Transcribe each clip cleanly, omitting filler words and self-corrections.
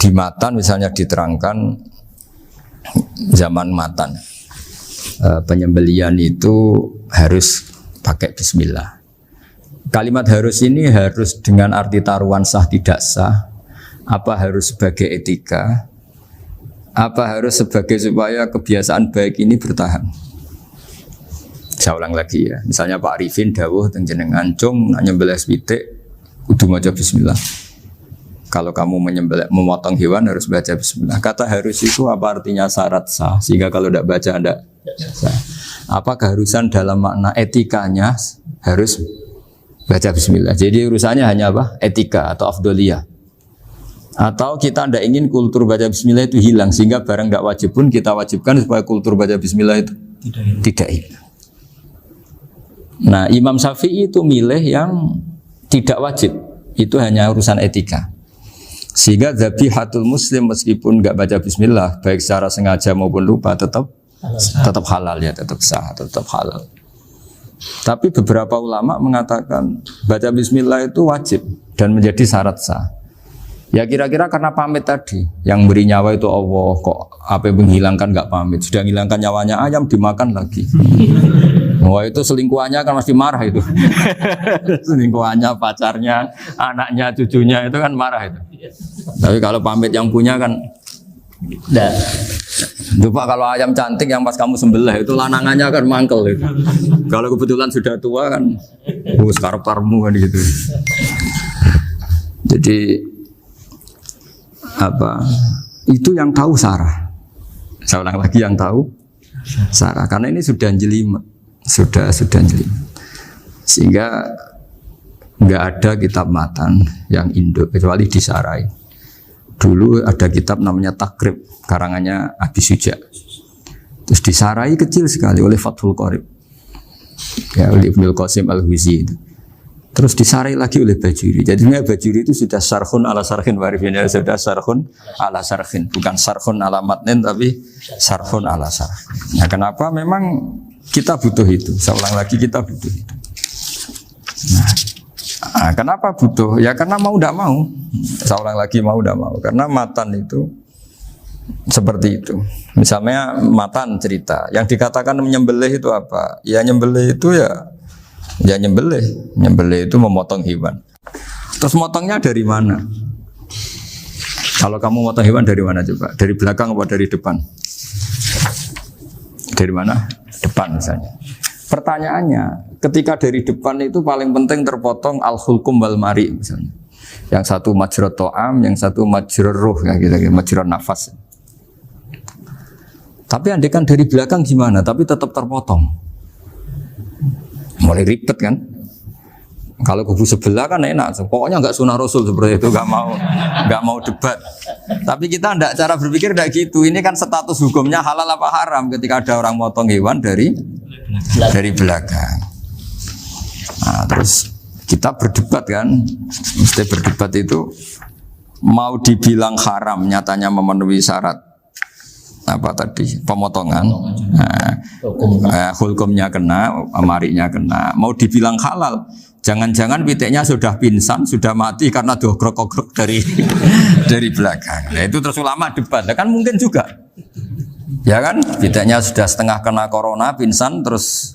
Di Matan misalnya diterangkan zaman Matan penyembelian itu harus pakai bismillah. Kalimat harus ini harus dengan arti taruhan sah tidak sah, apa harus sebagai etika, apa harus sebagai supaya kebiasaan baik ini bertahan. Saya ulang lagi ya, misalnya Pak Arifin dawuh teng jenengan cung nak nyembelih pitik kudu maca bismillah. Kalau kamu memotong hewan harus baca bismillah. Kata harus itu apa artinya syarat sah? Sehingga kalau tidak baca tidak sah. Apa keharusan dalam makna etikanya harus baca bismillah. Jadi urusannya hanya apa? Etika atau afdoliyah. Atau kita tidak ingin kultur baca bismillah itu hilang. Sehingga barang tidak wajib pun kita wajibkan supaya kultur baca bismillah itu tidak hilang. Nah Imam Syafi'i itu milih yang tidak wajib. Itu hanya urusan etika. Sehingga zabihatul muslim meskipun enggak baca bismillah baik secara sengaja maupun lupa tetap halal ya, tetap sah, tetap halal. Tapi beberapa ulama mengatakan baca bismillah itu wajib dan menjadi syarat sah. Ya kira-kira karena pamit tadi, yang beri nyawa itu Allah, kok apa yang menghilangkan enggak pamit, sudah menghilangkan nyawanya ayam dimakan lagi. Wah itu selingkuhannya kan pasti marah itu. Selingkuhannya, pacarnya, anaknya, cucunya itu kan marah itu. Tapi kalau pamit yang punya kan dah. Coba kalau ayam cantik yang pas kamu sembelih itu lanangannya kan mangkel itu. Kalau kebetulan sudah tua kan sekarep-karepmu kan gitu. Jadi apa? Itu yang tahu Sarah. Saya ulang lagi yang tahu Sarah karena ini sudah jelimet. Sudah jelimet. Sehingga nggak ada kitab matan yang Indo kecuali disarai. Dulu ada kitab namanya Takrib karangannya Abi Suja. Terus disarai kecil sekali oleh Fathul Qorib. Ya oleh Ibnul Qasim Al-Huzi itu. Terus disarai lagi oleh Bajuri. Jadinya Bajuri itu sudah sarhun ala sarhin warifin, sudah sarhun ala sarhin, bukan sarhun ala matnin tapi sarhun ala sarhin. Nah, kenapa memang kita butuh itu? Saya ulang lagi kita butuh itu. Nah, kenapa butuh? Ya karena mau tidak mau. Saya ulang lagi mau tidak mau. Karena matan itu seperti itu. Misalnya matan cerita. Yang dikatakan menyembelih itu apa? Ya nyembelih itu ya nyembelih. Nyembelih itu memotong hewan. Terus motongnya dari mana? Kalau kamu motong hewan dari mana coba? Dari belakang atau dari depan? Dari mana? Depan misalnya. Pertanyaannya, ketika dari depan itu paling penting terpotong al-hulkum wal mari misalnya. Yang satu majrur to'am, yang satu majrur ruh ya gitu, majrur nafas. Tapi andekan dari belakang gimana? Tapi tetap terpotong. Mulai ribet kan? Kalau kubu sebelah kan enak, pokoknya nggak sunah rasul seperti itu, nggak mau debat. Tapi kita tidak cara berpikir tidak gitu. Ini kan status hukumnya halal apa haram ketika ada orang motong hewan dari belakang. Nah, terus kita berdebat kan, mesti berdebat itu mau dibilang haram, nyatanya memenuhi syarat apa tadi pemotongan. Nah, hukumnya kena, amarinya kena. Mau dibilang halal, jangan-jangan pitiknya sudah pingsan, sudah mati karena dogrok-ogrok dari belakang. Nah, itu terus ulama debat. Nah, kan mungkin juga. Ya kan, pitiknya sudah setengah kena corona, pingsan terus.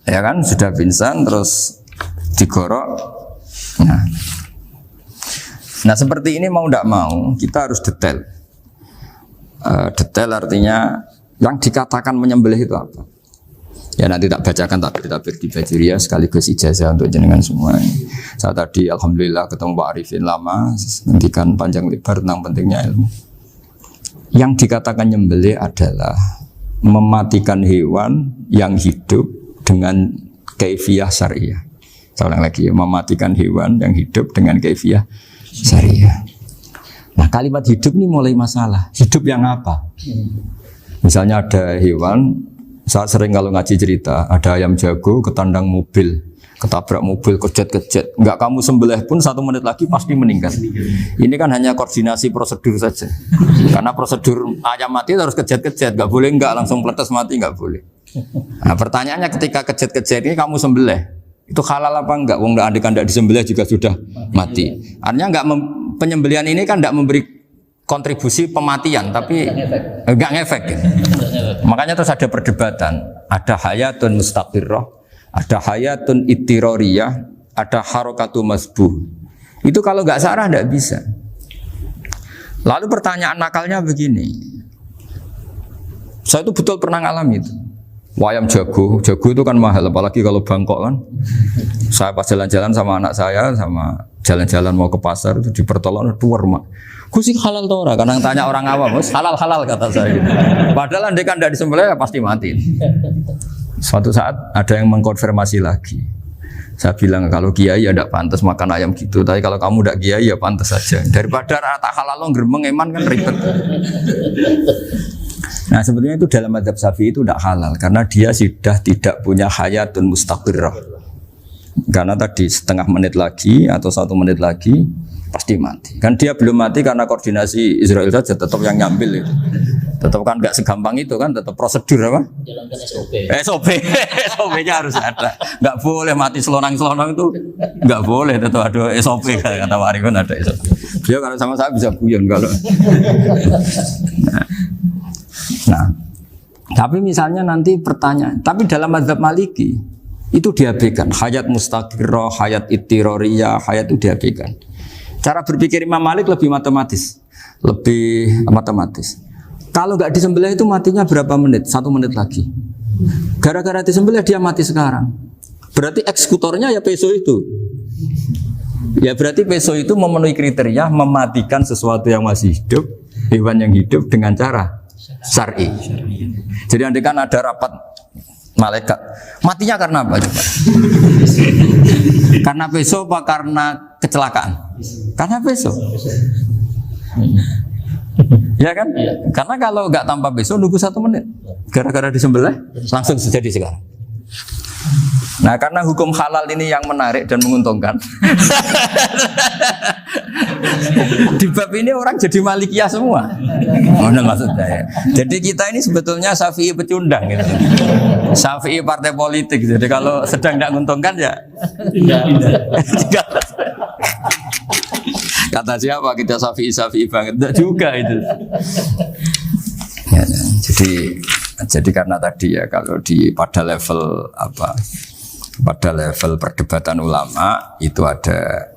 Ya kan, sudah pingsan terus digorok. Nah, seperti ini mau tidak mau kita harus detail. Detail artinya yang dikatakan menyembelih itu apa? Ya nanti tak bacakan tapi di Bajuriya sekaligus ijazah untuk jenengan semua. Saya tadi alhamdulillah ketemu Pak Arifin lama, ngendikan panjang lebar tentang pentingnya ilmu. Yang dikatakan nyembelih adalah mematikan hewan yang hidup dengan kaifiyah syariah. Saya ulang lagi ya, mematikan hewan yang hidup dengan kaifiyah syariah. Nah kalimat hidup ini mulai masalah. Hidup yang apa? Misalnya ada hewan, saya sering kalau ngaji cerita, ada ayam jago ketandang mobil, ketabrak mobil, kejet-kejet. Enggak kamu sembelih pun 1 menit lagi pasti meninggal. Ini kan hanya koordinasi prosedur saja. Karena prosedur ayam mati harus kejet-kejet, enggak boleh enggak langsung peletes mati, enggak boleh. Nah pertanyaannya ketika kejet-kejet ini kamu sembelih, itu halal apa enggak? Wong andekan enggak disembelih juga sudah mati. Artinya enggak penyembelihan ini kan tidak memberi kontribusi pematian, tapi enggak ngefek. Ya. Makanya terus ada perdebatan. Ada hayatun mustaqirrah, ada hayatun ittiroriyah, ada harokatu masbuh. Itu kalau nggak sarah tidak bisa. Lalu pertanyaan nakalnya begini. Saya itu betul pernah ngalami itu. Wayam jago itu kan mahal, apalagi kalau Bangkok kan. Saya pas jalan-jalan sama anak saya, sama jalan-jalan mau ke pasar itu di pertolongan tuar mak. Kusik halal tuh orang, kadang tanya orang awam, halal kata saya. Gitu. Padahal dia kan tidak disembelih ya pasti mati. Suatu saat ada yang mengkonfirmasi lagi. Saya bilang kalau kiai ya tidak pantas makan ayam gitu, tapi kalau kamu tidak kiai ya pantas saja. Daripada rata halal lo geremeng eman kan ribet. Nah sebetulnya itu dalam mazhab Syafi'i itu tidak halal karena dia sudah tidak punya hayatun mustaqirrah. Karena tadi setengah menit lagi atau 1 menit lagi pasti mati. Kan dia belum mati karena koordinasi Israel saja tetap yang nyambil itu. Tetap kan nggak segampang itu kan, tetap prosedur apa? Jalankan SOP. SOP-nya harus ada. Nggak boleh mati selonang-selonang itu, nggak boleh. Tetap ada SOP kata Warifun ada SOP. Dia kalau sama saya bisa guyon kalau. Nah, tapi misalnya nanti pertanyaan, tapi dalam mazhab Maliki itu diabaikan, hayat mustaqirrah, hayat ittiroriyah, hayat itu diabaikan. Cara berpikir Imam Malik lebih matematis. Kalau nggak disembelih itu matinya berapa menit? 1 menit lagi. Gara-gara disembelih dia mati sekarang. Berarti eksekutornya ya peso itu. Ya berarti peso itu memenuhi kriteria mematikan sesuatu yang masih hidup, hewan yang hidup dengan cara syar'i. Jadi andai kan ada rapat malaikat, matinya karena apa coba? Karena peso apa karena kecelakaan? Karena peso. Ya kan? Karena kalau nggak tanpa peso nunggu 1 menit, gara-gara disembelih langsung terjadi sekarang. Nah karena hukum halal ini yang menarik dan menguntungkan. Di bab ini orang jadi Malikiyah semua. Mana maksudnya ya? Jadi kita ini sebetulnya Syafi'i pecundang gitu. Syafi'i partai politik. Jadi kalau sedang tidak menguntungkan ya kata siapa kita Syafi'i banget? Tidak juga itu. Ya, jadi karena tadi ya kalau pada level pada level perdebatan ulama itu ada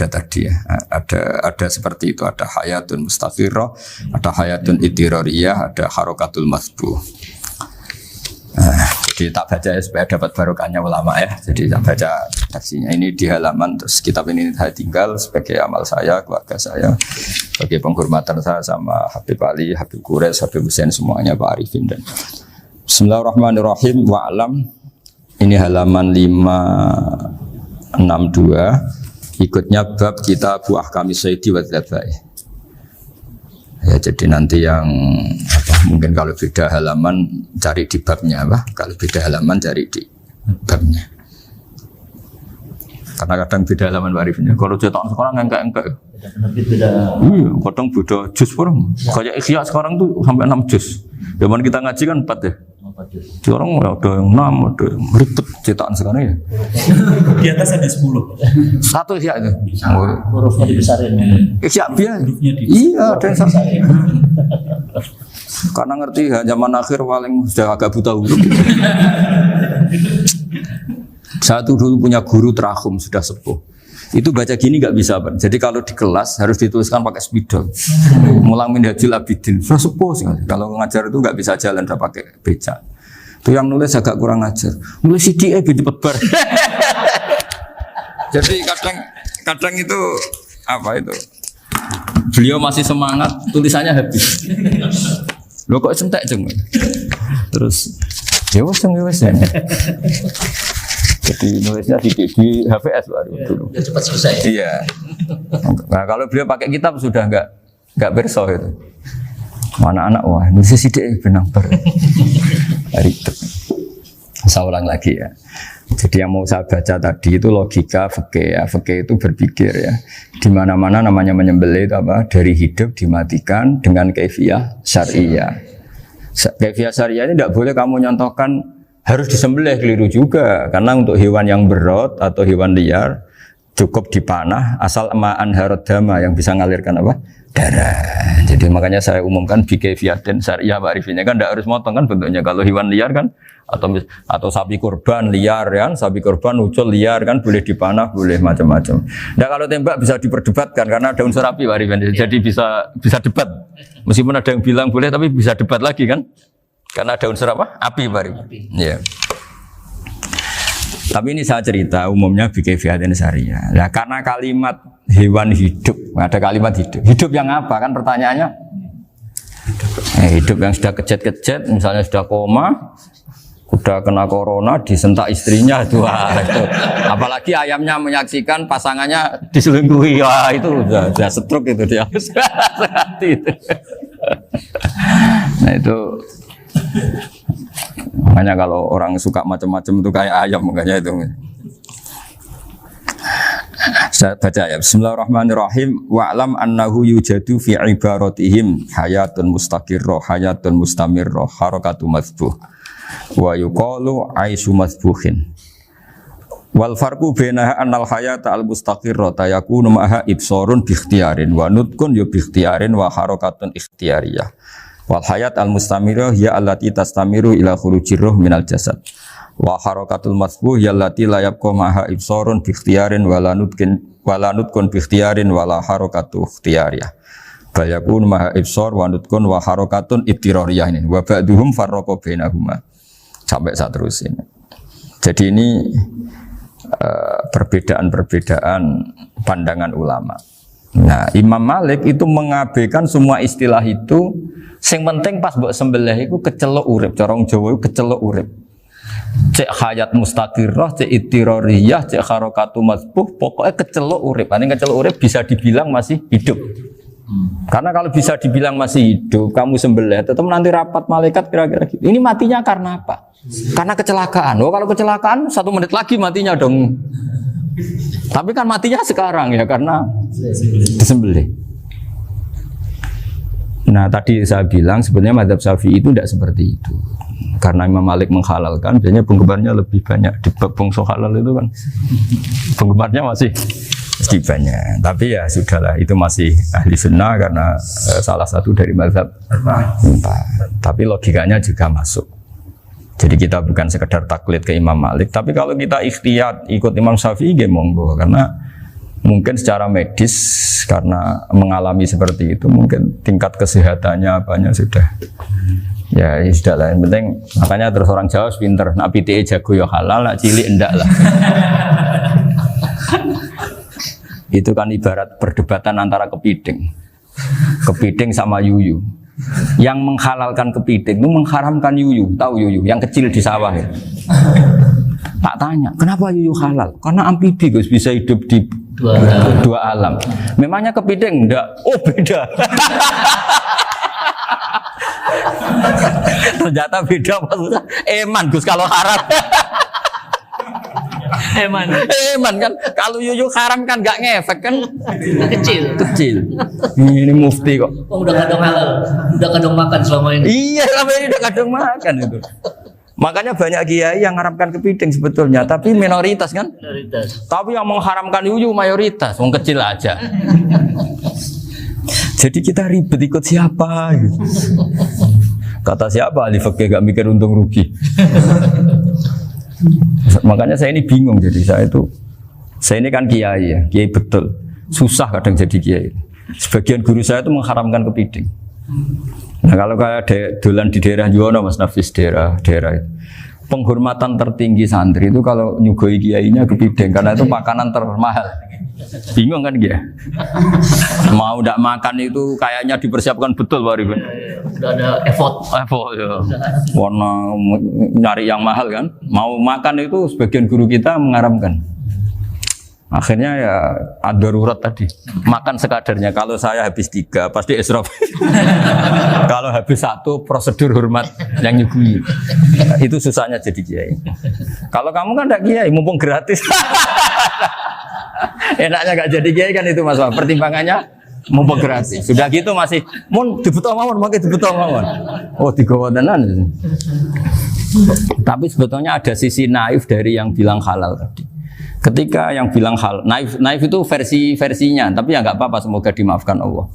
tadi ya, ada seperti itu, ada hayatun mustaqirrah, ada hayatun ittiroriyah, ada harokatul masbuh. Jadi tak baca ya supaya dapat barokahnya ulama ya. Jadi tak baca redaksinya ini di halaman, terus kitab ini saya tinggal sebagai amal saya, keluarga saya, sebagai penghormatan saya sama Habib Ali, Habib Qures, Habib Hussein semuanya, Pak Arifin dan Bismillahirrahmanirrahim. Wa'alam, ini halaman 562, ikutnya bab kita buah kami Sayyidi wa Dzabai. Ya, jadi nanti yang mungkin kalau beda halaman cari di babnya kalau beda halaman cari di babnya. Karena kadang beda halaman Arifin. Kalau cetak sekarang enggak. Beda. Iya, kadang beda juz pun. Kayak Ikhya sekarang tuh sampai 6 juz. Zaman kita ngaji kan 4 ya. Sekarang ada yang 6, ada yang ribet cetakan sekarang ya. Di atas ada 10. Satu Ikhya itu. Hurufnya dibesarin. Ikhya biar. Iya, ada yang sama. Karena ngerti zaman akhir paling sudah agak buta huruf. Saya tuh dulu punya guru terakhum sudah sepuh. Itu baca gini nggak bisa, Pak. Jadi kalau di kelas harus dituliskan pakai spidol. Mulang Minhajul Abidin. Sudah sepuh sekali. Kalau ngajar itu nggak bisa jalan, udah pakai becak. Itu yang nulis agak kurang ajar. Nulis CDE binti pebar. Jadi kadang itu itu. Beliau masih semangat, tulisannya habis. Lo kok sentek jeng. Terus ya wes. Jadi nulisnya di HVS baru dulu. Ya cepat selesai. Iya. Nah kalau beliau pakai kitab sudah nggak berso itu. Anak-anak wah nulis sidik benang ber. Ribet. Saya ulang lagi ya. Jadi yang mau saya baca tadi itu logika fikih ya. Fikih itu berpikir ya. Di mana-mana namanya menyembelih itu dari hidup dimatikan dengan kaifiyah syariah. Kaifiyah syariah ini tidak boleh kamu nyontohkan harus disembelih, keliru juga. Karena untuk hewan yang berat atau hewan liar cukup dipanah asal ma'an harad dama yang bisa ngalirkan apa? Darah. Jadi makanya saya umumkan bikaifiyatin syariah Pak Arifin kan tidak harus motong kan bentuknya. Kalau hewan liar kan atau sapi kurban liar kan, sapi kurban ucul liar kan boleh dipanah, boleh macam-macam. Nah kalau tembak bisa diperdebatkan karena ada unsur api Pak Arifin. Jadi bisa debat. Meskipun ada yang bilang boleh tapi bisa debat lagi kan? Karena ada unsur apa? Api Pak Arifin. Iya. Tapi ini saya cerita umumnya bikaifiyatin syariah. Nah karena kalimat hewan hidup, ada kalimat hidup. Hidup yang apa kan pertanyaannya? Hidup yang sudah kejet-kejet, misalnya sudah koma, udah kena corona, disentak istrinya itu. Apalagi ayamnya menyaksikan pasangannya diselingkuhi, wah itu udah stroke itu dia. Itu. Nah itu makanya kalau orang suka macam-macam itu kayak ayam makanya itu. Saya baca ya. Bismillahirrahmanirrahim. Wa'lam annahu yujadu fi ibaratihim hayatun mustaqirrah, hayatun mustamirrah, harakatu mazbuh. Wa yuqalu aisyu mazbuhin. Wal farqu baina annal hayata al mustaqirrah yakunu ma'a ibsarun bi ikhtiyarin wa nutqun bi ikhtiyarin wa harakatun ikhtiyariyah. Wal hayat al mustamirah ya allati tastamiru ila khurujir ruh minal jasad. Wa harakatul masbuh ya allati la yabqa maha ibsarun bi ikhtiyarin wala nutqun bi ikhtiyarin wala harakatu ikhtiyariyah. Bal yakun maha ibsar wa nutqun wa harakatun ibtirariyah ini. Wa ba'duhum farraqa bainahuma. Sampai saat terus ini. Jadi ini perbedaan-perbedaan pandangan ulama. Nah, Imam Malik itu mengabaikan semua istilah itu. Sing penting pas mbok sembelih iku kecelok urip, cara wong Jawa iku kecelok urip. Cek hayat mustaqirrah, cek ittirariyah, cek harakatu mazbuh, pokoknya kecelok urip. Ane kecelok urip bisa dibilang masih hidup. Karena kalau bisa dibilang masih hidup, kamu sembelih, tetap nanti rapat malaikat kira-kira gitu. Ini matinya karena apa? Karena kecelakaan. Oh, kalau kecelakaan 1 menit lagi matinya dong. Tapi kan matinya sekarang ya karena disembelih. Nah tadi saya bilang sebenarnya mazhab Syafi'i itu tidak seperti itu. Karena Imam Malik menghalalkan, biasanya penggemarnya lebih banyak. Di bab bongso halal itu kan penggemarnya masih banyak. Tapi ya sudahlah, itu masih ahli sunnah karena salah satu dari mazhab 4. Tapi logikanya juga masuk. Jadi kita bukan sekedar taklid ke Imam Malik, tapi kalau kita ikhtiyat ikut Imam Syafi'i ya monggo, karena mungkin secara medis karena mengalami seperti itu mungkin tingkat kesehatannya apanya sudah ya sudah lah, yang penting makanya terus orang Jawa pinter nak PTE jago ya halal, nak cilik enggak lah. Itu kan ibarat perdebatan antara kepiting sama yuyu. Yang menghalalkan kepiting itu mengharamkan yuyu, tahu yuyu yang kecil di sawah ya. Tak tanya, kenapa yuyu halal? Karena amfibi Gus, bisa hidup di dua alam. Memangnya kepiting enggak? Oh beda. Ternyata beda maksudnya. Eman Gus kalau haram. Eman kan kalau yuyu haram kan enggak ngefek kan? Kecil. Ini mufti kok. Oh, udah kadang halal, udah kadang makan selama ini. Iya, selama ini udah kadang makan itu. Makanya banyak kiai yang mengharamkan kepiting sebetulnya, tapi minoritas kan? Minoritas. Tapi yang mengharamkan yuyu mayoritas, wong kecil aja. Jadi kita ribet ikut siapa? Gitu. Kata siapa? Ahli fikih gak mikir untung rugi. Makanya saya ini bingung, jadi saya ini kan kiai ya, kiai betul. Susah kadang jadi kiai. Sebagian guru saya itu mengharamkan kepiting. Nah kalau kayak dolan di daerah Juwana Mas Nafis daerah itu, penghormatan tertinggi santri itu kalau nyugoi kiainya kepiting karena itu makanan termahal. Bingung kan dia? Mau tidak makan itu kayaknya dipersiapkan betul Pak Ribet. Udah ada effort ya. Warna nyari yang mahal kan. Mau makan itu sebagian guru kita mengharamkan. Akhirnya ya ada darurat tadi. Makan sekadarnya. Kalau saya habis 3 pasti israf. Kalau habis 1 prosedur hormat yang nyugui. Itu susahnya jadi kiai. Kalau kamu kan tidak kiai, mumpung gratis. Enaknya gak jadi kiai kan itu Mas. Pertimbangannya mumpung gratis. Sudah gitu masih mun dibutuh mawon, makai dibutuh mawon. Oh digawa tenan. Tapi sebetulnya ada sisi naif dari yang bilang halal tadi. Ketika yang bilang hal naif itu versinya, tapi ya nggak apa-apa, semoga dimaafkan Allah.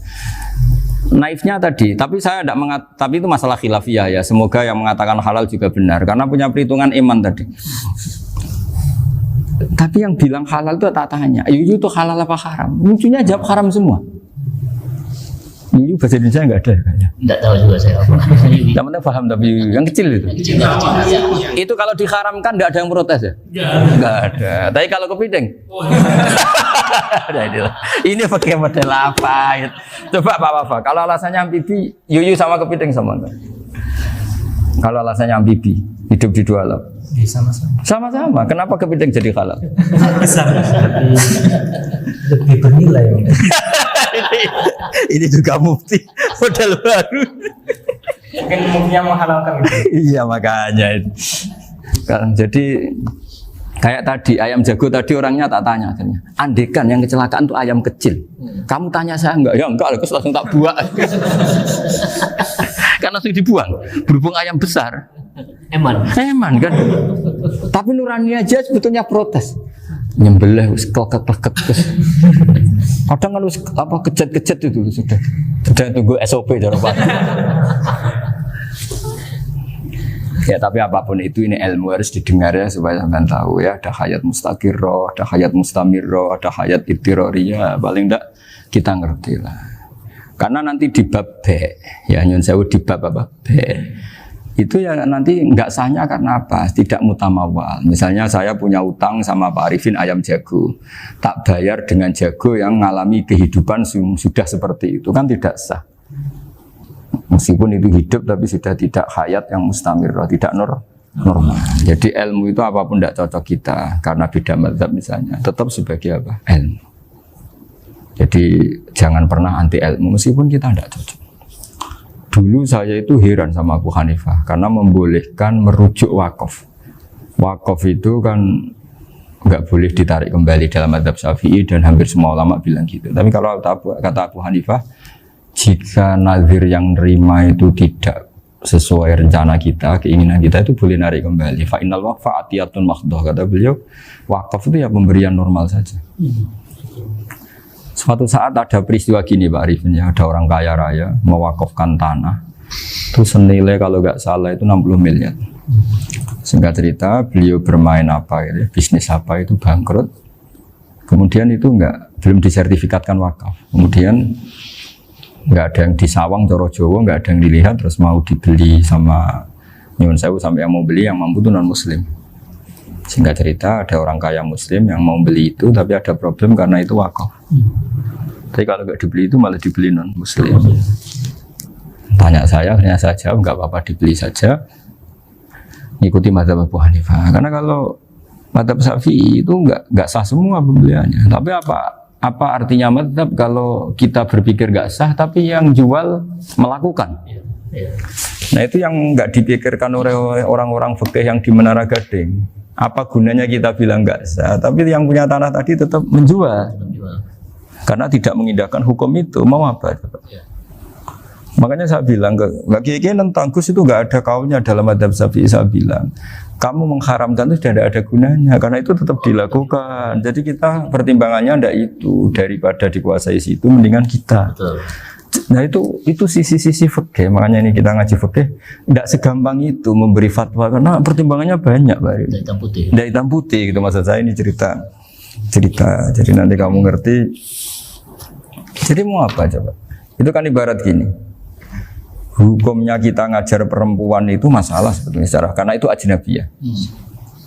Naifnya tadi, tapi saya tidak tapi itu masalah khilafiyah ya. Semoga yang mengatakan halal juga benar, karena punya perhitungan iman tadi. Tapi yang bilang halal itu tak tanya, Yuyu itu halal apa haram? Lucunya jawab haram semua. Yuyu bahasa Indonesia nggak ada kayaknya. Nggak tahu juga saya apa. Yang penting paham tapi Yuyu, yang kecil itu. Itu kalau diharamkan nggak ada yang protes ya? Nggak ada. Tapi kalau kepiting? Ini pakai model apa? Coba Pak Wafa, kalau alasannya amfibi, Yuyu sama kepiting sama enggak? Kalau alasannya amfibi, hidup di dua alam. Sama-sama. Sama-sama. Kenapa kepiting jadi halal? Besar, lebih bernilai. Ini juga mufti model baru. Mungkin muftinya menghalalkan itu. Iya makanya itu. Kan jadi kayak tadi ayam jago tadi orangnya tak tanya akhirnya. Andekan yang kecelakaan itu ayam kecil. Kamu tanya saya enggak? Ya enggak, aku langsung tak buang. Kan langsung dibuang. Berhubung ayam besar. Eman kan. Tapi nurani aja sebetulnya protes. Nyembelih wis klekek-klekek terus. Kadang kan wis apa kejet-kejet itu sudah tunggu SOP dari Pak. Ya tapi apapun itu ini ilmu harus didengar ya supaya sampean tahu ya, ada hayat mustaqirroh, ada hayat mustamirroh, ada hayat ibtiroriyah, paling enggak kita ngerti lah. Karena nanti di bab B, ya nyun sewu di bab apa? B. Itu ya nanti enggak sahnya karena apa? Tidak mutamawal. Misalnya saya punya utang sama Pak Arifin ayam jago. Tak bayar dengan jago yang mengalami kehidupan sudah seperti itu kan tidak sah. Meskipun itu hidup tapi sudah tidak hayat yang mustamirroh, tidak normal. Jadi ilmu itu apapun tidak cocok kita karena beda mazhab misalnya, tetap sebagai apa? Ilmu. Jadi jangan pernah anti ilmu meskipun kita tidak cocok. Dulu saya itu heran sama Abu Hanifah karena membolehkan merujuk wakaf. Wakaf itu kan nggak boleh ditarik kembali dalam mazhab Syafi'i dan hampir semua ulama bilang gitu. Tapi kalau kata Abu Hanifah, jika nazir yang nerima itu tidak sesuai rencana kita, keinginan kita itu boleh narik kembali. Fa innal waqfa atiyatun makhdoh, kata beliau, wakaf itu ya pemberian normal saja. Suatu saat ada peristiwa gini Pak Arifin ya, ada orang kaya raya mewakafkan tanah itu senilai kalau nggak salah itu 60 miliar. Singkat cerita beliau bermain apa gitu, bisnis apa itu bangkrut. Kemudian itu belum disertifikatkan wakaf. Kemudian nggak ada yang disawang Coro Jowo, nggak ada yang dilihat, terus mau dibeli sama nyuwun sewu sampai yang mau beli yang mampu itu non muslim. Singkat cerita ada orang kaya muslim yang mau beli itu tapi ada problem karena itu wakaf. Tapi kalau nggak dibeli itu malah dibeli non muslim. Tanya saya, akhirnya saya jawab nggak apa-apa dibeli saja. Ikuti mazhab Abu Hanifah. Karena kalau mazhab Syafi'i itu nggak sah semua pembeliannya. Tapi apa artinya mazhab kalau kita berpikir nggak sah tapi yang jual melakukan? Nah itu yang nggak dipikirkan oleh orang-orang fikih yang di Menara Gading. Apa gunanya kita bilang nggak sah, tapi yang punya tanah tadi tetap menjual karena tidak mengindahkan hukum itu. Mau apa? Makanya saya bilang bagi tentang Gus itu nggak ada kaulnya dalam mazhab Syafi'i. Saya bilang kamu mengharamkan itu tidak ada gunanya karena itu tetap dilakukan. Jadi kita pertimbangannya ndak itu, daripada dikuasai situ mendingan kita. Betul. Nah itu sisi-sisi fikih. Makanya ini kita ngaji fikih tidak segampang itu memberi fatwa karena pertimbangannya banyak Pak. Dari hitam putih. Dari hitam putih gitu maksud saya, ini cerita. Jadi nanti kamu ngerti. Jadi mau apa coba? Itu kan ibarat gini. Hukumnya kita ngajar perempuan itu masalah sebetulnya secara karena itu ajnabiyah.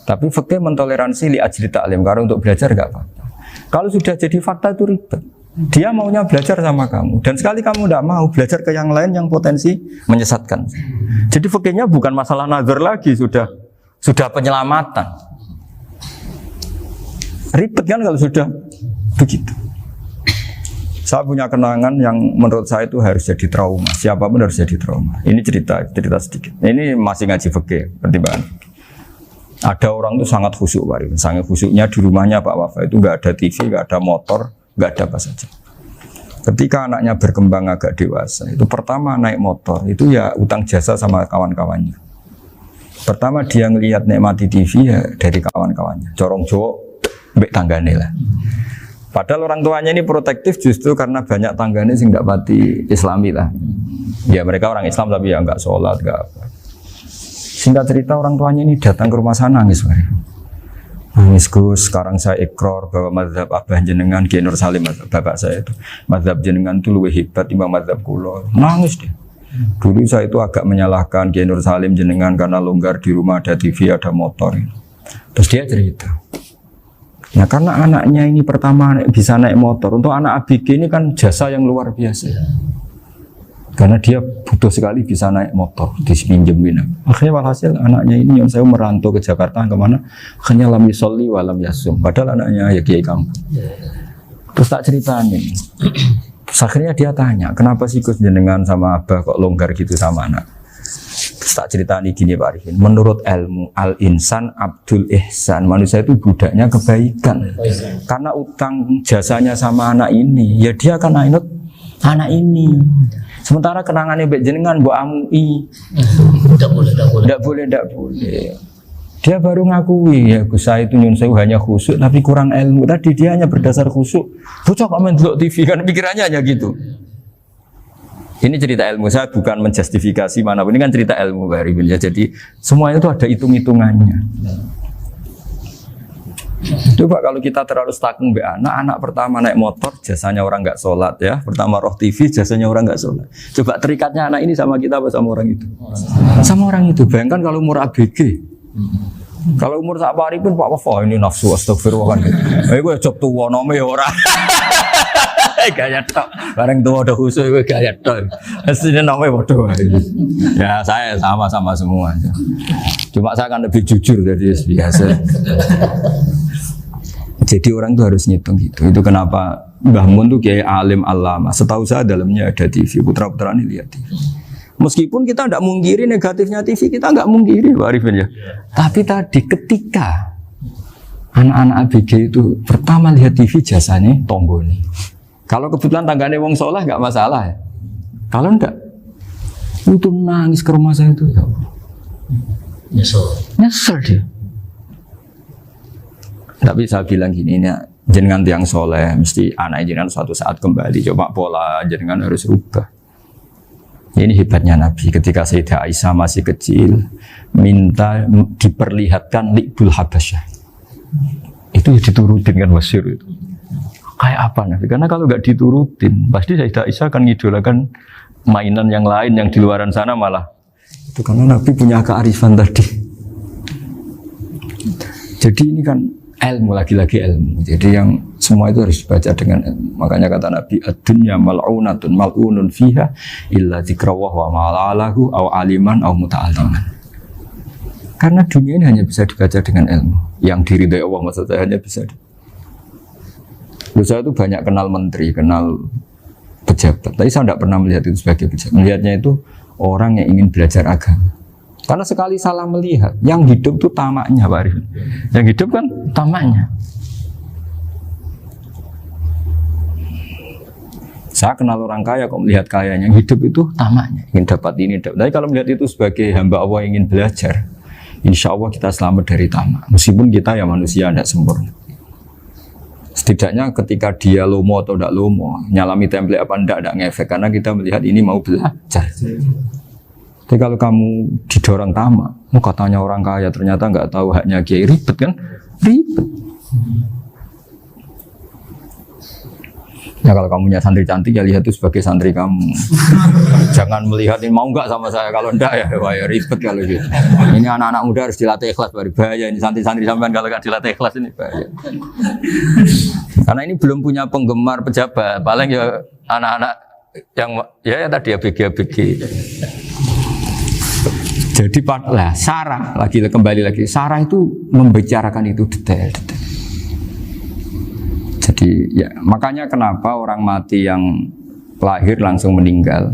Tapi fikih mentoleransi li ajli ta'lim karena untuk belajar enggak apa-apa. Kalau sudah jadi fakta itu ribet. Dia maunya belajar sama kamu dan sekali kamu tidak mau belajar ke yang lain yang potensi menyesatkan. Jadi fikihnya bukan masalah nazar lagi, sudah penyelamatan. Ribet kan kalau sudah begitu. Saya punya kenangan yang menurut saya itu harus jadi trauma. Siapapun harus jadi trauma. Ini cerita sedikit. Ini masih ngaji fikih pertimbangan. Ada orang itu sangat khusyuk Pak. Sangat khusyuknya di rumahnya Pak Wafa itu nggak ada TV, nggak ada motor, nggak ada apa saja. Ketika anaknya berkembang agak dewasa, itu pertama naik motor, itu ya utang jasa sama kawan-kawannya. Pertama dia ngelihat nikmati TV ya dari kawan-kawannya. Corong Jowo mbek tanggane lah. Padahal orang tuanya ini protektif justru karena banyak tanggane sing ndak pati Islami lah. Ya mereka orang Islam tapi ya enggak sholat, enggak apa. Singkat cerita orang tuanya ini datang ke rumah sana nangis. Nangis Gus, sekarang saya ikrar bahwa mazhab abah jenengan Kiai Nur Salim, bapak saya itu mazhab jenengan itu lebih hebat timbang mazhab kula. Nangis dia. Dulu saya itu agak menyalahkan Kiai Nur Salim jenengan karena longgar di rumah ada TV, ada motor. Terus dia cerita. Nah karena anaknya ini pertama bisa naik motor, untuk anak ABG ini kan jasa yang luar biasa. Karena dia butuh sekali bisa naik motor, dipinjemin. Akhirnya walhasil anaknya ini yang saya merantau ke Jakarta kemana, akhirnya lam yusolli wa lam yasum. Padahal anaknya ya kiai kampung. Terus tak ceritain. Akhirnya dia tanya, kenapa sih Gus jenengan sama abah kok longgar gitu sama anak? Terus tak ceritain gini Pak Arifin. Menurut ilmu al-insan abdul ihsan, manusia itu budaknya kebaikan. Karena utang jasanya sama anak ini, ya dia akan ingat anak ini. Sementara kenangannya mbek jenengan mbok amui. Tidak boleh. Dia baru ngakui ya Gus saya itu nyun sewu hanya khusyuk tapi kurang ilmu. Tadi dia hanya berdasar khusyuk. Bocah kok main delok TV kan pikirannya hanya gitu. Ini cerita ilmu, saya bukan menjustifikasi mana pun, ini kan cerita ilmu Pak Arifin ya. Jadi semuanya itu ada hitung-hitungannya. Coba kalau kita terlalu stakung be anak pertama naik motor jasanya orang nggak sholat ya, pertama roh TV jasanya orang nggak sholat. Coba terikatnya anak ini sama kita apa sama orang itu? Sama orang itu. Bayangkan kalau umur ABG, kalau umur sak pari pun Pak Wafa ini nafsu astagfirullah kan. Gue job tua nome ya orang. Gaya tok, bareng tua udah khusus gue gaya tok. Aslinya namanya bodoh. Ya saya sama semua. Cuma saya kan lebih jujur dari biasa. Jadi orang tuh harus ngitung gitu. Itu kenapa Mbah Mun tuh kayak alim alama. Setahu saya dalamnya ada TV, putra-putra ini lihat TV. Meskipun kita tidak mungkiri negatifnya TV, kita nggak mungkiri Pak Arifin ya. Tapi tadi ketika anak-anak ABG itu pertama lihat TV jasanya tonggoni. Kalau kebetulan tanggane wong soleh nggak masalah ya. Kalau enggak, itu nangis ke rumah saya itu. Ya nyesel dia. Tapi saya bilang gini, ini jenengan tiang soleh, mesti anak jenengan suatu saat kembali. Coba pola jenengan harus rubah. Ini hebatnya Nabi. Ketika Sayyidah Aisyah masih kecil, minta diperlihatkan Li'bul Habasyah. Itu diturutin kan masyhur itu. Kayak apa Nabi? Karena kalau nggak diturutin, pasti Sayyidah Aisyah akan ngidolakan mainan yang lain yang di luaran sana malah. Itu karena Nabi punya kearifan tadi. Jadi ini kan ilmu, lagi-lagi ilmu. Jadi yang semua itu harus dibaca dengan ilmu. Makanya kata Nabi, ad-dunya mal'unatun mal'unun fiha illa dzikrawah wa ma'alahu aw aliman aw muta'alliman. Karena dunia ini hanya bisa dibaca dengan ilmu. Yang diridai Allah maksudnya hanya bisa. Saya itu banyak kenal menteri, kenal pejabat. Tapi saya tidak pernah melihat itu sebagai pejabat. Melihatnya itu orang yang ingin belajar agama. Karena sekali salah melihat, yang hidup itu tamaknya Pak Arifin. Yang hidup kan tamaknya. Saya kenal orang kaya kok melihat kayanya, yang hidup itu tamaknya. Ingin dapat ini, dapat. Tapi kalau melihat itu sebagai hamba Allah yang ingin belajar, insya Allah kita selamat dari tamak. Meskipun kita ya manusia tidak sempurna. Setidaknya ketika dia lomo atau tidak lomo, nyalami template apa tidak ngefek. Karena kita melihat ini mau belajar. Tapi kalau kamu didorong tamak, katanya orang kaya ternyata nggak tahu haknya kiai, ribet kan? Ribet. Ya kalau kamu punya santri cantik ya lihat itu sebagai santri kamu. Jangan melihat ini mau nggak sama saya, kalau enggak ya wah ya ribet kalau gitu. Ini anak-anak muda harus dilatih ikhlas, baru bahaya ini santri-santri sampean kalau nggak dilatih ikhlas ini bahaya. Karena ini belum punya penggemar pejabat, paling ya anak-anak yang ya tadi ABG. Jadi lah Sarah kembali lagi Sarah itu membicarakan itu detail. Jadi ya makanya kenapa orang mati yang lahir langsung meninggal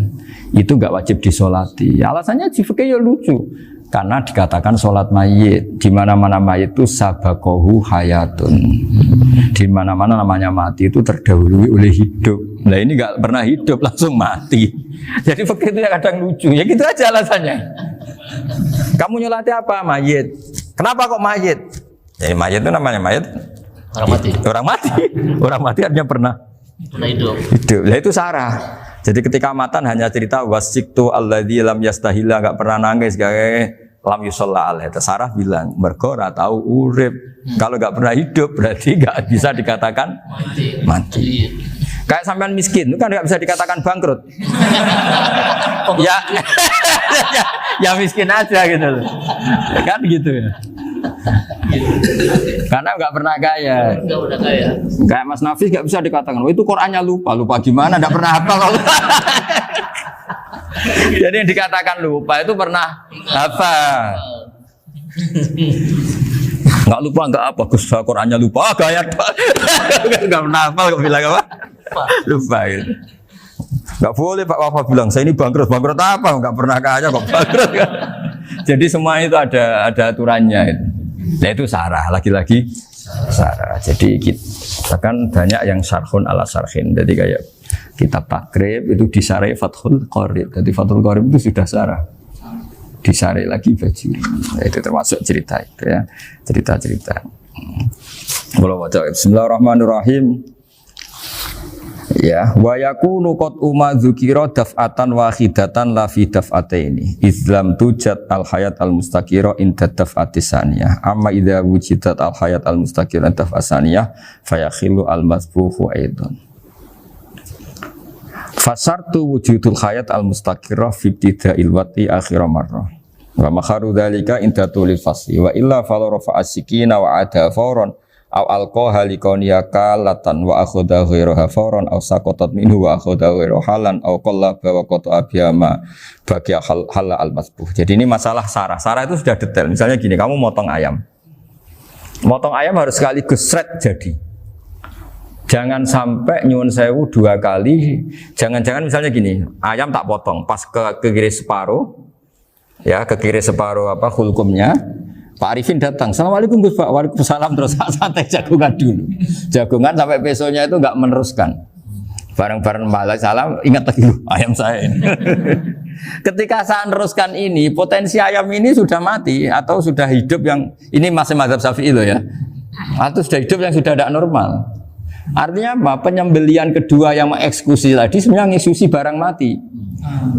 itu nggak wajib disolati. Alasannya fikih ya lucu. Karena dikatakan sholat mayit, di mana-mana mayit itu sabakohu hayatun. Di mana-mana namanya mati itu terdahului oleh hidup. Nah ini nggak pernah hidup langsung mati. Jadi fikih itu kadang lucu. Ya gitu aja alasannya. Kamu nyolati apa? Mayit. Kenapa kok mayit? Jadi mayit itu namanya mayit Orang mati. Orang mati artinya pernah Hidup. hidup. Lah itu sarah. Jadi ketika matan hanya cerita wasiktu alladzi lam yastahila, enggak pernah nangis, gawe lam yusalla alaih. Sarah bilang mergo ora tahu urip. Kalau enggak pernah hidup berarti enggak bisa dikatakan mati. Kayak sampean miskin itu kan enggak bisa dikatakan bangkrut. Ya ya miskin aja gitu loh. Kan gitu ya. Karena nggak pernah kaya. Enggak udah kaya. Kayak Mas Nafis nggak bisa dikatakan, oh itu Qurannya lupa gimana? Nggak pernah hafal kalau. Jadi yang dikatakan lupa itu pernah hafal. Nggak lupa nggak apa, Gus Qurannya lupa, gaya nggak pernah hafal kok bilang apa? Lupa gitu. Nggak boleh Pak Wafa bilang saya ini bangkrut apa? Nggak pernah kaya kok bangkrut. Jadi semua itu ada aturannya itu. Nah itu sarah, lagi-lagi sarah. Jadi kita kan banyak yang syarhun ala syarhin. Jadi kayak kitab takrib itu disarai Fathul Qorib. Jadi Fathul Qorib itu sudah sarah. Disarai lagi Bajuri. Nah, itu termasuk cerita itu ya. Cerita-cerita. Bismillahirrahmanirrahim. Ya, wa yakunu qad dzukira daf'atan wahidatan la fi daf'ataini. Islam tujad al hayat al mustaqira inda daf'atis saniyah. Amma idza wujidat al hayat al mustaqira daf'as saniyah fayakhilu al masbuhu aidan. Fasartu wujudul hayat al mustaqira fi ibtida'il wati akhir marrah. Wa makharu dzalika inda tulil fasli wa illa fala rafa'a sikina wa ada fawran aw alqaha liqaniya kalatan wa akhadha ghairuha fawran aw saqatat minhu wa akhadha ghairu halan aw qallaba wa qata'a biyama bagi hal al masbuh. Jadi ini masalah sarah. Sarah itu sudah detail. Misalnya gini, kamu motong ayam. Motong ayam harus sekaligus shred jadi. Jangan sampai nyuwun sewu 2 kali. Jangan-jangan misalnya gini, ayam tak potong pas ke kiri separuh. Ya, ke kiri separuh apa hulkumnya. Pak Arifin datang, Assalamualaikum Gus Pak, waalaikumsalam, terus santai jagungan dulu. Jagungan sampai besoknya itu enggak meneruskan. Bareng-bareng balik salam, ingat lagi loh ayam saya ini. Ketika saya meneruskan ini, potensi ayam ini sudah mati atau sudah hidup yang ini masih mazhab Syafi'i loh ya. Atau sudah hidup yang sudah tidak normal. Artinya apa? Penyembelian kedua yang mengeksekusi tadi sebenarnya mengeksekusi barang mati.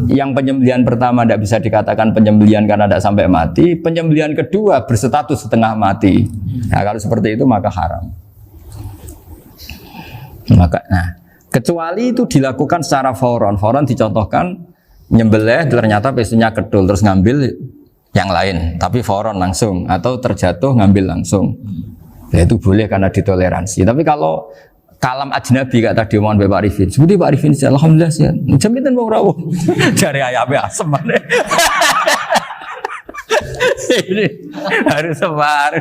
Yang penyembelian pertama tidak bisa dikatakan penyembelian karena tidak sampai mati. Penyembelian kedua berstatus setengah mati. Nah, kalau seperti itu maka haram. Nah, kecuali itu dilakukan secara fauron. Fauron dicontohkan nyembelih ternyata pesunya kedul terus ngambil yang lain, tapi fauron langsung atau terjatuh ngambil langsung. Ya, itu boleh karena ditoleransi. Tapi kalau kalam ajnabi kata tadi omongan Pak Arifin. Seperti Pak Arifin sih, alhamdulillah sih. Jaminan mau rawuh. Cari ayamnya asem mana? Ini harus sebar.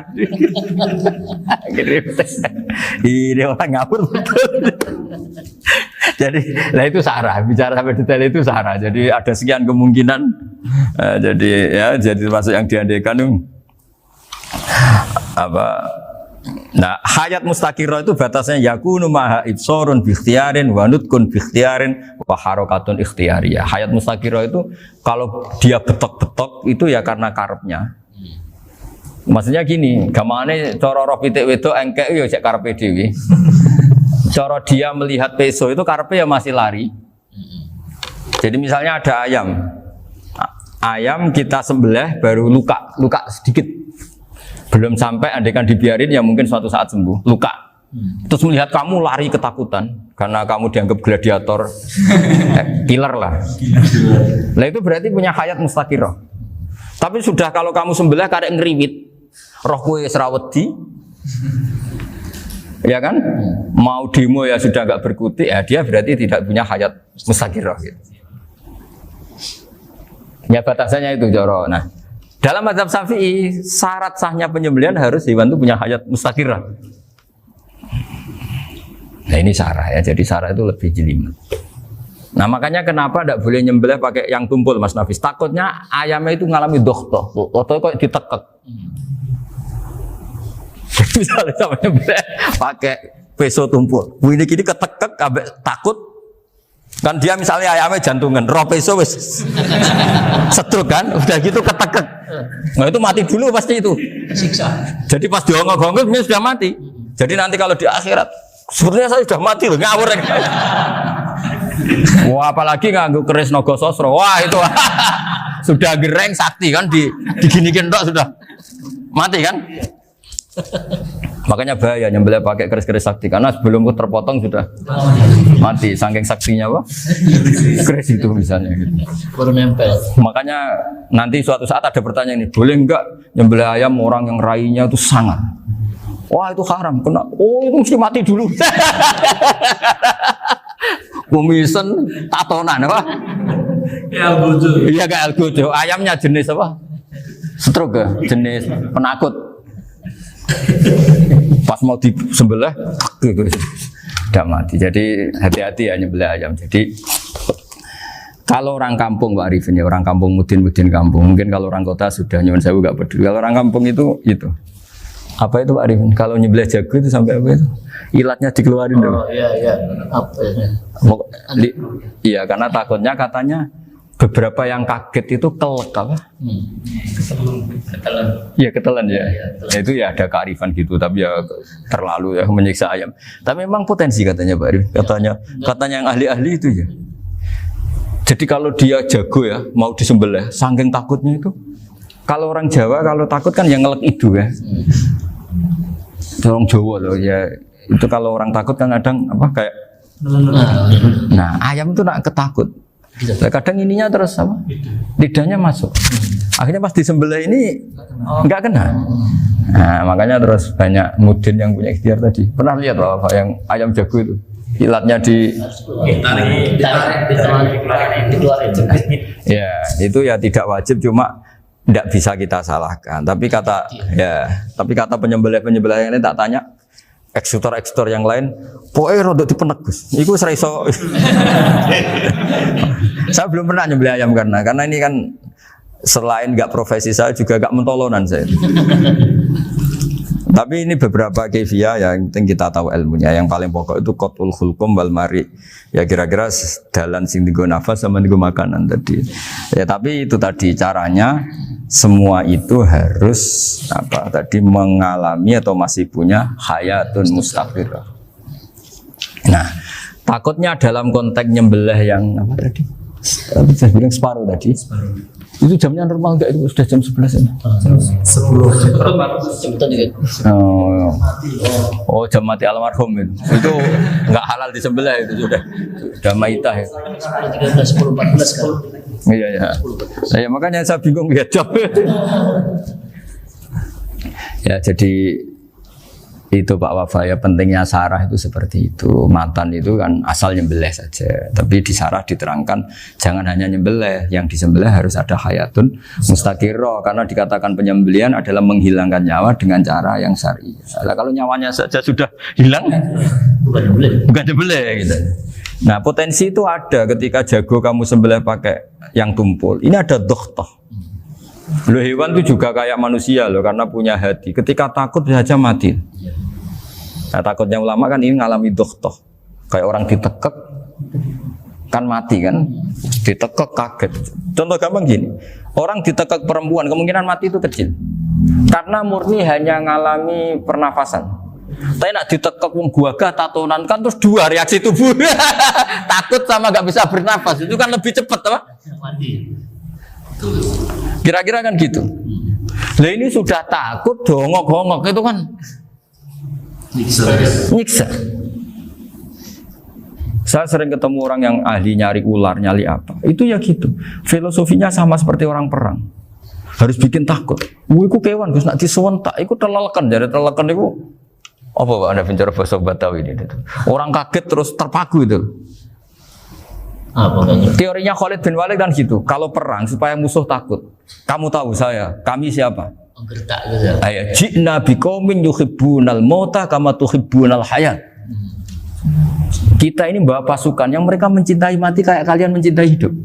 Ini orang ngawur betul. Jadi, lah itu sarah. Bicara sampai detail itu sarah. Jadi ada sekian kemungkinan. Jadi ya, jadi termasuk yang diandaikan apa? Nah, hayat mustaqirah itu batasnya yakunu maha ibsorun bi ikhtiarin wa nutqun bi ikhtiarin wa harakatun ikhtiyariyah. Hayat mustaqirah itu kalau dia betok-betok itu ya karena karepnya. Maksudnya gini, gamane cara roh pitik wedok engkek ya cek karepe dhewe. Cara dia melihat peso itu karepe ya masih lari. Jadi misalnya ada ayam. Ayam kita sembelih baru luka sedikit. Belum sampai andaikan dibiarin ya mungkin suatu saat sembuh, luka. Terus melihat kamu lari ketakutan karena kamu dianggap gladiator, killer lah. Nah itu berarti punya hayat mustaqirah. Tapi sudah kalau kamu sembelih karek ngeriwit, roh kowe serawedi, ya kan? Mau demo ya sudah agak berkutik, ya dia berarti tidak punya hayat mustaqirah. Gitu. Ya batasannya itu Joro. Nah. Dalam mazhab Syafi'i, syarat sahnya penyembelihan harus hewan itu punya hayat mustaqirah. Nah ini sarah ya, jadi sarah itu lebih jelimet. Nah makanya kenapa tidak boleh nyembelih pakai yang tumpul Mas Nafis? Takutnya ayamnya itu ngalami dohtoh kok ditekek. Misalnya sama nyembelih pakai peso tumpul, ini kini ketekek, takut. Kan dia misalnya ayamnya jantungan, roh peso wis setruk kan, udah gitu ketekek. Nah itu mati dulu pasti itu. Siksa. Jadi pas diongok-ongok ini sudah mati. Jadi nanti kalau di akhirat, sebetulnya saya sudah mati loh, ngawur. Wah, apalagi nganggo keris naga sasra. Wah, itu sudah gereng sakti kan diginikin tok sudah mati kan? Makanya bahaya nyembelih pakai keris-keris sakti karena sebelum terpotong sudah mati saking saktinya apa? Keris itu misalnya gitu. Baru nempel. Makanya nanti suatu saat ada pertanyaan ini, boleh enggak nyembelih ayam orang yang rainya itu sangat? Wah, itu haram. Kena. Oh, itu mesti mati dulu. Kumisen tatonan apa? Ya bojo. Iya kayak algojo. Ayamnya jenis apa? Stroke ya? Jenis penakut. Pas mau disembelih, tidak mati. Jadi hati-hati ya nyembelih ayam. Jadi kalau orang kampung Pak Arifin ya, orang kampung mudin kampung. Mungkin kalau orang kota sudah nyuwun sewu nggak peduli. Kalau orang kampung itu apa itu Pak Arifin? Kalau nyembelih jago itu sampai apa itu? Ilatnya dikeluarin dong. Oh iya. Apa ya? Iya karena takutnya katanya beberapa yang kaget itu kelek apa? Ketelan. Iya ketelan ya. Ya itu ya ada kearifan gitu tapi ya terlalu ya menyiksa ayam. Tapi memang potensi katanya Pak Arifin. Katanya yang ahli-ahli itu ya. Jadi kalau dia jago ya mau disembelih, saking takutnya itu. Kalau orang Jawa kalau takut kan yang ngelek itu ya. Orang Jawa loh ya. Itu kalau orang takut kan kadang apa kayak. Nah ayam itu nak ketakut. Kadang ininya terus apa? Lidahnya masuk. Akhirnya pas disembelih ini nggak kena. Nah makanya terus banyak mudin yang punya ikhtiar tadi. Pernah lihat Pak yang ayam jago itu? Ilatnya dikeluarin. Ya itu ya tidak wajib cuma tidak bisa kita salahkan. Tapi kata penyembelih yang ini tak tanya eksekutor yang lain, pokoknya rodok dipenek Gus. Iku seraiso. Saya belum pernah nyembelih ayam karena ini kan selain nggak profesi saya juga nggak mentolonan saya. Tapi ini beberapa kefiah yang penting kita tahu ilmunya. Yang paling pokok itu qatul khulqum wal mari. Ya kira-kira dalan sing dienggo nafas sama dienggo makanan tadi. Ya tapi itu tadi caranya semua itu harus mengalami atau masih punya hayatun mustaqirah. Nah, takutnya dalam konteks nyembelih yang apa tadi? Saya bilang separuh tadi. Itu jamnya normal enggak itu sudah jam 11 ini? 10. Oh, jam mati almarhum itu. Itu enggak halal disembelih itu sudah maitah ya. 13, 10, 14 kan. Iya. Ya makanya saya bingung ya jam. Ya jadi itu Pak Wafa ya pentingnya sarah itu seperti itu. Matan itu kan asal nyembelih saja. Tapi di sarah diterangkan jangan hanya nyembelih, yang disembelih harus ada hayatun mustaqirah karena dikatakan penyembelihan adalah menghilangkan nyawa dengan cara yang syar'i. Kalau nyawanya saja sudah hilang bukan nyembelih gitu. Nah, potensi itu ada ketika jago kamu sembelih pakai yang tumpul. Ini ada dokhtoh. Loh hewan itu juga kayak manusia loh karena punya hati. Ketika takut bisa saja mati. Nah, takutnya ulama kan ini ngalami dokhtoh. Kayak orang ditekek kan mati kan. Ditekek kaget. Contoh gampang gini. Orang ditekek perempuan kemungkinan mati itu kecil. Karena murni hanya ngalami pernafasan. Tapi nak ditekek wong gagah tatonan kan terus dua reaksi tubuh. Takut sama nggak bisa bernafas. Itu kan lebih cepat apa? Mati. Kira-kira kan gitu. Lah ini sudah takut dongok-dongok itu kan nyiksa. Saya sering ketemu orang yang ahli nyari ular, nyari apa. Itu ya gitu. Filosofinya sama seperti orang perang. Harus bikin takut. Iku kewan Gus nak disuwentak, iku telelekan jare telelekan iku. Apa Pak Anda bicara bahasa Batawi ini? Orang kaget terus terpaku itu. Teorinya Khalid bin Walid kan gitu. Kalau perang supaya musuh takut. Kamu tahu saya, kami siapa? Gertak gitu. Ayat ji'na biqaumin yuhibbunal mauta kama tuhibbunal hayat. Kita ini bawa pasukan yang mereka mencintai mati kayak kalian mencintai hidup.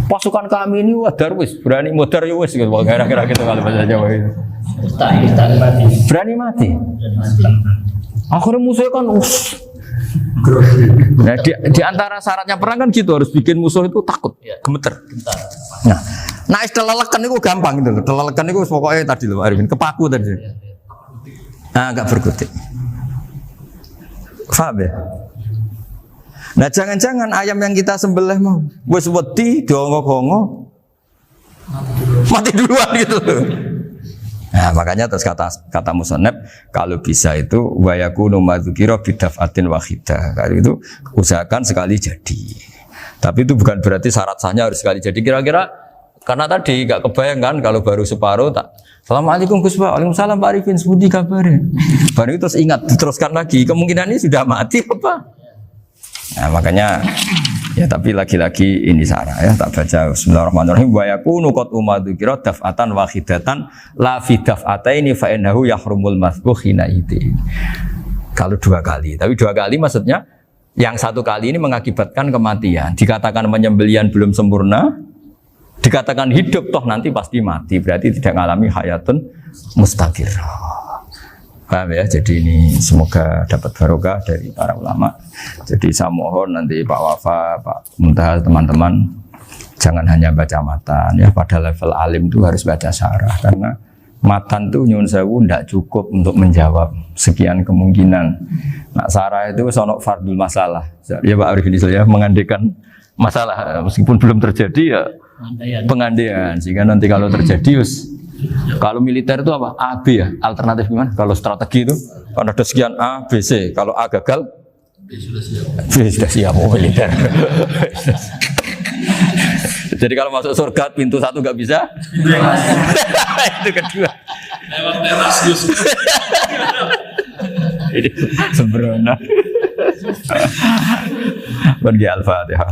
Pasukan kami ini wah darwis, berani modar ya wis gitu. Kira-kira gitu kalau bahasa Jawa itu. Berani mati. Akhirnya musuhnya kan nah, di antara syaratnya perang kan gitu harus bikin musuh itu takut, gemeter. Nah telelekan itu gampang gitu. Telelekan itu pokoknya tadi loh Arifin kepaku tadi. Nah agak berkutik. Paham ya? Nah jangan-jangan ayam yang kita sembelih mau wis wedi diongo-ongo mati duluan gitu. Nah makanya terus kata musannaf kalau bisa itu wa yakunu madzukira bidafatin wahidah. Kalau itu usahakan sekali jadi. Tapi itu bukan berarti syarat sahnya harus sekali jadi. Kira-kira karena tadi gak kebayang kan kalau baru separuh tak Assalamualaikum Gus Pak, waalaikumsalam Pak Arifin, sebudi kabarnya. Baru itu terus ingat diteruskan lagi. Kemungkinan ini sudah mati apa? Nah makanya ya tapi lagi-lagi ini sarah ya tak baca Bismillahirrahmanirrahim wa yakunu qad umadzukira daf'atan wahidatan la fi daf'ataini fa innahu yahrumul masbuh hina idin. Kalau 2 kali, tapi 2 kali maksudnya yang 1 kali ini mengakibatkan kematian. Dikatakan penyembelian belum sempurna, dikatakan hidup toh nanti pasti mati, berarti tidak mengalami hayatun mustaqirrah. Paham ya? Jadi ini semoga dapat barokah dari para ulama. Jadi saya mohon nanti Pak Wafa, Pak Muntaha, teman-teman jangan hanya baca matan ya, pada level alim itu harus baca syarah karena matan itu nyuwun sewu tidak cukup untuk menjawab sekian kemungkinan. Nah syarah itu sono fardul masalah. Ya Pak Arifin ya mengandekan masalah meskipun belum terjadi ya pengandaian sehingga nanti kalau terjadi kalau militer itu apa? A, B ya? Alternatif gimana? Kalau strategi itu kan ada sekian A, B, C. Kalau A gagal, B sudah siap militer. Jadi kalau masuk surga pintu 1 nggak bisa, itu kedua. Lewat teras Gus. Ini sembrono. Bagi Al-Fatihah.